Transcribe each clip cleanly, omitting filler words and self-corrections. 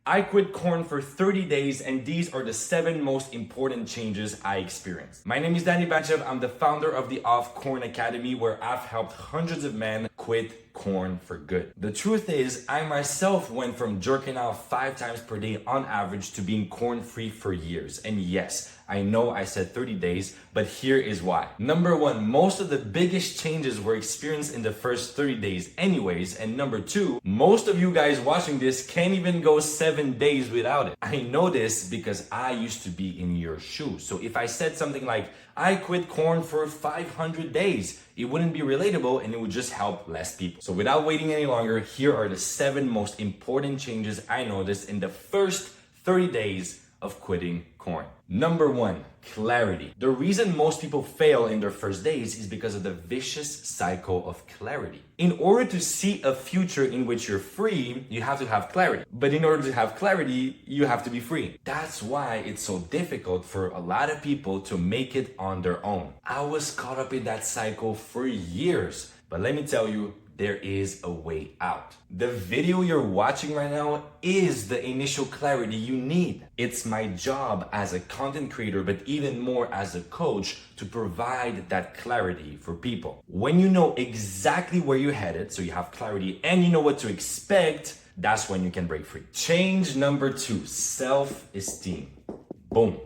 I quit corn for 30 days and these are the 7 most important changes I experienced. My name is Danny Banchev. I'm the founder of the Off Corn Academy where I've helped hundreds of men quit corn for good. The truth is, I myself went from jerking off 5 times per day on average to being corn free for years. And yes, I know I said 30 days, but here is why. Number 1, most of the biggest changes were experienced in the first 30 days anyways. And number 2, most of you guys watching this can't even go 7 days without it. I know this because I used to be in your shoes. So if I said something like, I quit corn for 500 days, it wouldn't be relatable and it would just help less people. So without waiting any longer, here are the 7 most important changes I noticed in the first 30 days of quitting corn. Number 1, clarity. The reason most people fail in their first days is because of the vicious cycle of clarity. In order to see a future in which you're free, you have to have clarity. But in order to have clarity, you have to be free. That's why it's so difficult for a lot of people to make it on their own. I was caught up in that cycle for years, but let me tell you, there is a way out. The video you're watching right now is the initial clarity you need. It's my job as a content creator, but even more as a coach, to provide that clarity for people. When you know exactly where you're headed, so you have clarity and you know what to expect, that's when you can break free. Change number 2, self-esteem. Boom.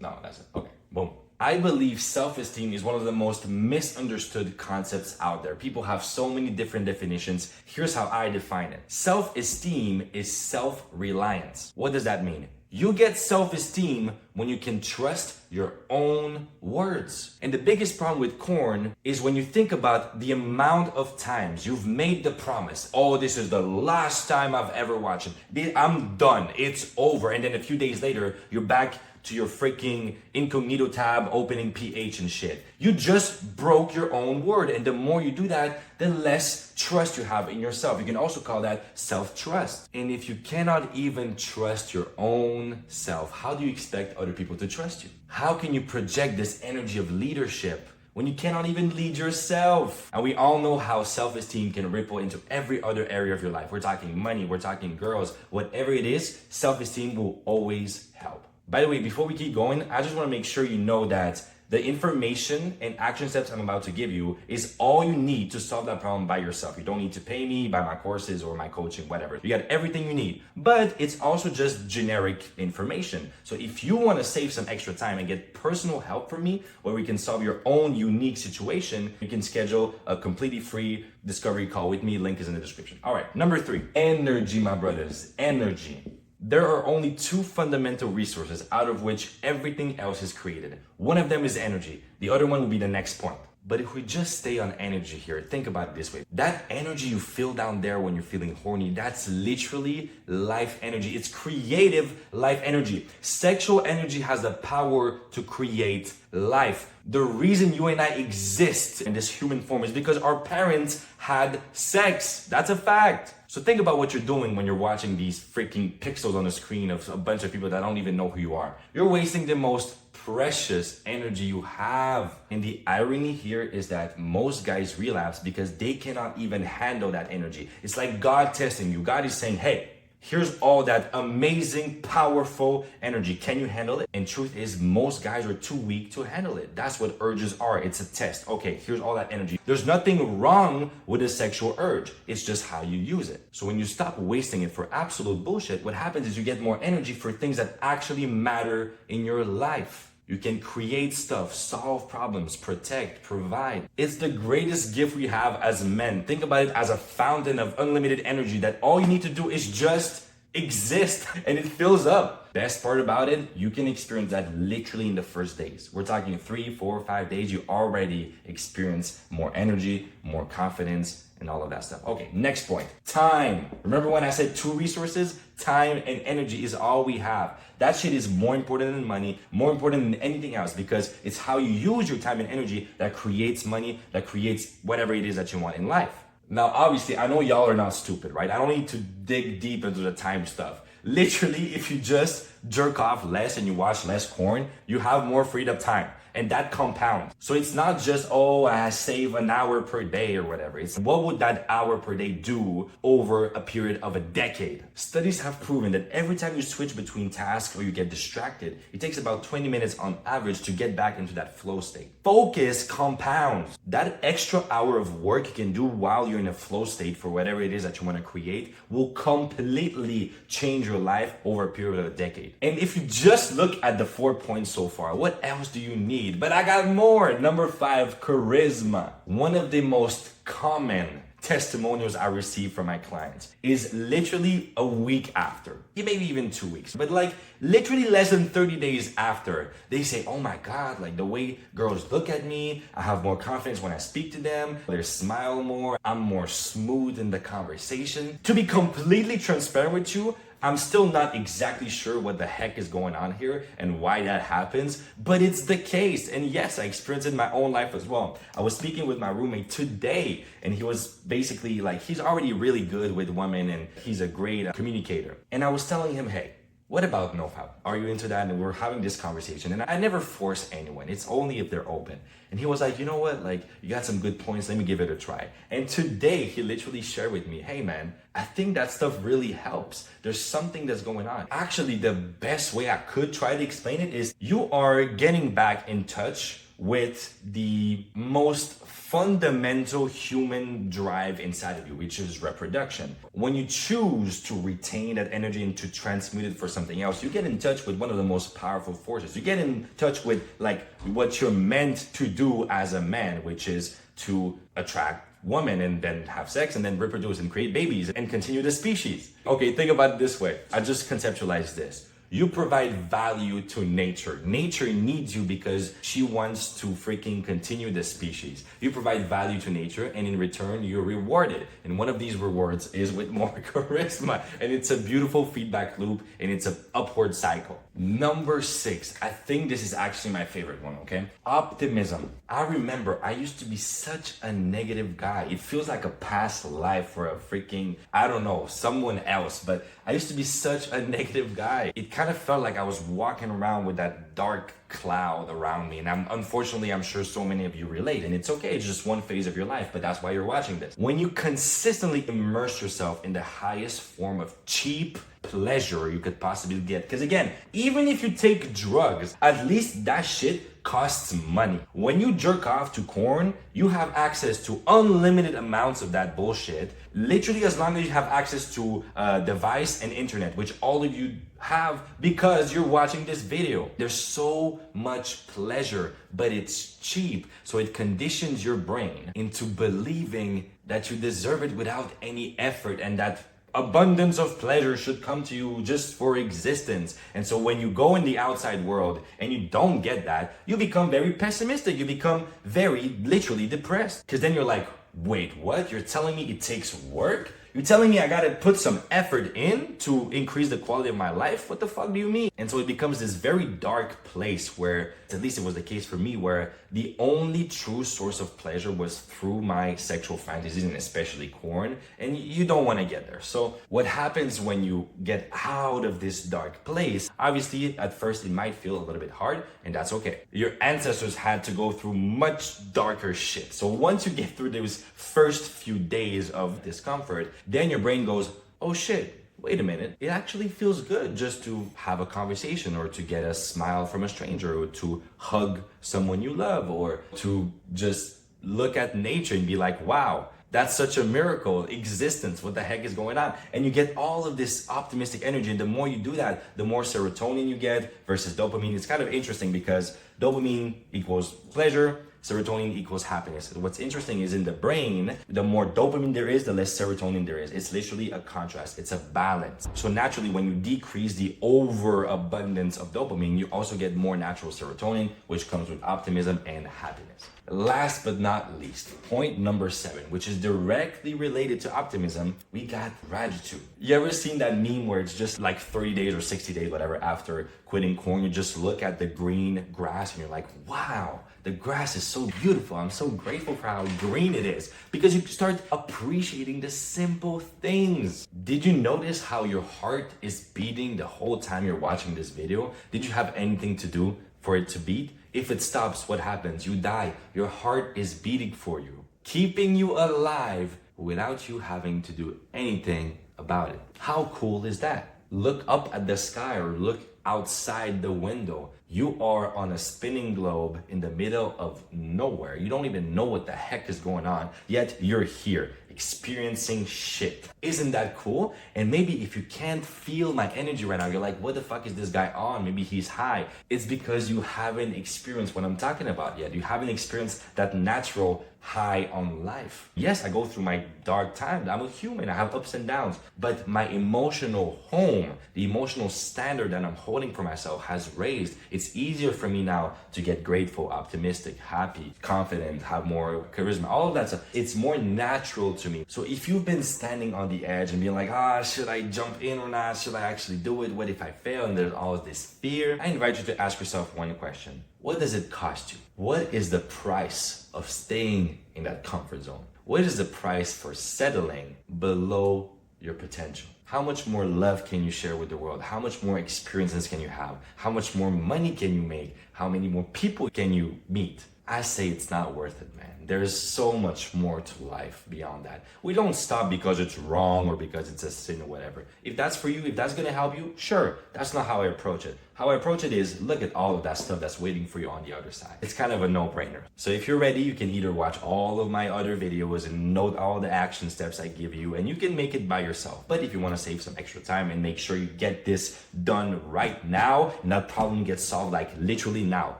No, that's it. Okay, boom. I believe self-esteem is one of the most misunderstood concepts out there. People have so many different definitions. Here's how I define it. Self-esteem is self-reliance. What does that mean? You get self-esteem when you can trust your own words. And the biggest problem with corn is when you think about the amount of times you've made the promise, oh, this is the last time I've ever watched it. I'm done. It's over. And then a few days later, you're back to your freaking incognito tab, opening PH and shit. You just broke your own word. And the more you do that, the less trust you have in yourself. You can also call that self-trust. And if you cannot even trust your own self, how do you expect other people to trust you? How can you project this energy of leadership when you cannot even lead yourself? And we all know how self-esteem can ripple into every other area of your life. We're talking money, we're talking girls, whatever it is, self-esteem will always help. By the way, before we keep going, I just want to make sure you know that the information and action steps I'm about to give you is all you need to solve that problem by yourself. You don't need to pay me, buy my courses or my coaching, whatever. You got everything you need, but it's also just generic information. So if you want to save some extra time and get personal help from me, where we can solve your own unique situation, you can schedule a completely free discovery call with me. Link is in the description. All right, number 3, energy, my brothers, energy. There are only 2 fundamental resources out of which everything else is created. One of them is energy. The other one will be the next point. But if we just stay on energy here, think about it this way. That energy you feel down there when you're feeling horny, that's literally life energy. It's creative life energy. Sexual energy has the power to create life. The reason you and I exist in this human form is because our parents had sex. That's a fact. So think about what you're doing when you're watching these freaking pixels on the screen of a bunch of people that don't even know who you are. You're wasting the most precious energy you have. And the irony here is that most guys relapse because they cannot even handle that energy. It's like God testing you. God is saying, hey, here's all that amazing, powerful energy. Can you handle it? And truth is, most guys are too weak to handle it. That's what urges are. It's a test. Okay, here's all that energy. There's nothing wrong with a sexual urge. It's just how you use it. So when you stop wasting it for absolute bullshit, what happens is you get more energy for things that actually matter in your life. You can create stuff, solve problems, protect, provide. It's the greatest gift we have as men. Think about it as a fountain of unlimited energy that all you need to do is just exist and it fills up. Best part about it, you can experience that literally in the first days. We're talking 3, 4, 5 days, you already experience more energy, more confidence, and all of that stuff. Okay, next point, time. Remember when I said 2 resources? Time and energy is all we have. That shit is more important than money, more important than anything else, because it's how you use your time and energy that creates money, that creates whatever it is that you want in life. Now, obviously, I know y'all are not stupid, right? I don't need to dig deep into the time stuff. Literally, if you just jerk off less and you watch less corn, you have more freed up time. And that compounds. So it's not just, oh, I save an hour per day or whatever. It's what would that hour per day do over a period of a decade? Studies have proven that every time you switch between tasks or you get distracted, it takes about 20 minutes on average to get back into that flow state. Focus compounds. That extra hour of work you can do while you're in a flow state for whatever it is that you want to create will completely change your life over a period of a decade. And if you just look at the 4 points so far, what else do you need? But I got more. Number 5, charisma. One of the most common testimonials I receive from my clients is literally a week after, maybe even 2 weeks, but like literally less than 30 days after, they say, oh my God, like the way girls look at me, I have more confidence when I speak to them, they smile more, I'm more smooth in the conversation. To be completely transparent with you, I'm still not exactly sure what the heck is going on here and why that happens, but it's the case. And yes, I experienced it in my own life as well. I was speaking with my roommate today, and he was basically like, he's already really good with women and he's a great communicator. And I was telling him, hey, what about NoFap? Are you into that? And we're having this conversation. And I never force anyone. It's only if they're open. And he was like, you know what? Like, you got some good points. Let me give it a try. And today he literally shared with me, hey man, I think that stuff really helps. There's something that's going on. Actually, the best way I could try to explain it is you are getting back in touch with the most fundamental human drive inside of you, which is reproduction. When you choose to retain that energy and to transmute it for something else, you get in touch with one of the most powerful forces. You get in touch with like what you're meant to do as a man, which is to attract women and then have sex and then reproduce and create babies and continue the species. Okay, think about it this way. I just conceptualized this. You provide value to nature. Nature needs you because she wants to freaking continue the species. You provide value to nature and in return, you're rewarded. And one of these rewards is with more charisma. And it's a beautiful feedback loop and it's an upward cycle. Number 6, I think this is actually my favorite one, okay? Optimism. I remember I used to be such a negative guy. It feels like a past life for a freaking, I don't know, someone else, but I used to be such a negative guy. It kind of felt like I was walking around with that dark cloud around me. And unfortunately, I'm sure so many of you relate, and it's okay. It's just one phase of your life, but that's why you're watching this. When you consistently immerse yourself in the highest form of cheap pleasure you could possibly get, because again, even if you take drugs, at least that shit costs money. When you jerk off to corn, you have access to unlimited amounts of that bullshit, literally as long as you have access to a device and internet, which all of you have because you're watching this video. There's so much pleasure, but it's cheap. So it conditions your brain into believing that you deserve it without any effort and that abundance of pleasure should come to you just for existence. And so when you go in the outside world and you don't get that, you become very pessimistic. You become very literally depressed. Because then you're like, wait, what? You're telling me it takes work? You're telling me I gotta put some effort in to increase the quality of my life? What the fuck do you mean? And so it becomes this very dark place where, at least it was the case for me, where the only true source of pleasure was through my sexual fantasies and especially corn. And you don't wanna get there. So what happens when you get out of this dark place? Obviously, at first it might feel a little bit hard, and that's okay. Your ancestors had to go through much darker shit. So once you get through those first few days of discomfort, then your brain goes, oh shit, wait a minute. It actually feels good just to have a conversation or to get a smile from a stranger or to hug someone you love or to just look at nature and be like, wow, that's such a miracle existence. What the heck is going on? And you get all of this optimistic energy. And the more you do that, the more serotonin you get versus dopamine. It's kind of interesting because dopamine equals pleasure, serotonin equals happiness. What's interesting is in the brain, the more dopamine there is, the less serotonin there is. It's literally a contrast. It's a balance. So naturally, when you decrease the overabundance of dopamine, you also get more natural serotonin, which comes with optimism and happiness. Last but not least, point number 7, which is directly related to optimism, we got gratitude. You ever seen that meme where it's just like 30 days or 60 days, whatever, after quitting corn, you just look at the green grass and you're like, wow, the grass is so beautiful. I'm so grateful for how green it is because you start appreciating the simple things. Did you notice how your heart is beating the whole time you're watching this video? Did you have anything to do for it to beat? If it stops, what happens? You die. Your heart is beating for you, keeping you alive without you having to do anything about it. How cool is that? Look up at the sky or look outside the window. You are on a spinning globe in the middle of nowhere. You don't even know what the heck is going on, yet you're here experiencing shit. Isn't that cool? And maybe if you can't feel my energy right now, you're like, what the fuck is this guy on? Maybe he's high. It's because you haven't experienced what I'm talking about yet. You haven't experienced that natural high on life. Yes, I go through my dark times. I'm a human. I have ups and downs. But my emotional home, the emotional standard that I'm holding for myself has raised. It's easier for me now to get grateful, optimistic, happy, confident, have more charisma, all of that stuff. It's more natural to me. So if you've been standing on the edge and being like, should I jump in or not? Should I actually do it? What if I fail? And there's all this fear. I invite you to ask yourself one question. What does it cost you? What is the price of staying in that comfort zone? What is the price for settling below your potential? How much more love can you share with the world? How much more experiences can you have? How much more money can you make? How many more people can you meet? I say it's not worth it, man. There's so much more to life beyond that. We don't stop because it's wrong or because it's a sin or whatever. If that's for you, if that's gonna help you, sure. That's not how I approach it. How I approach it is look at all of that stuff that's waiting for you on the other side. It's kind of a no-brainer. So if you're ready, you can either watch all of my other videos and note all the action steps I give you, and you can make it by yourself. But if you want to save some extra time and make sure you get this done right now, and that problem gets solved like literally now,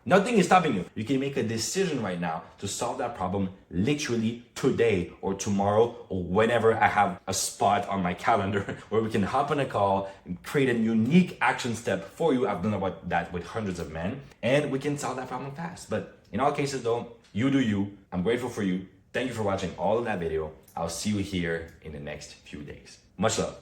nothing is stopping you. You can make a decision right now to solve that problem literally today or tomorrow or whenever I have a spot on my calendar where we can hop on a call and create a unique action step for you. I've done about that with hundreds of men and we can solve that problem fast. But in all cases though, you do you. I'm grateful for you. Thank you for watching all of that video. I'll see you here in the next few days. Much love.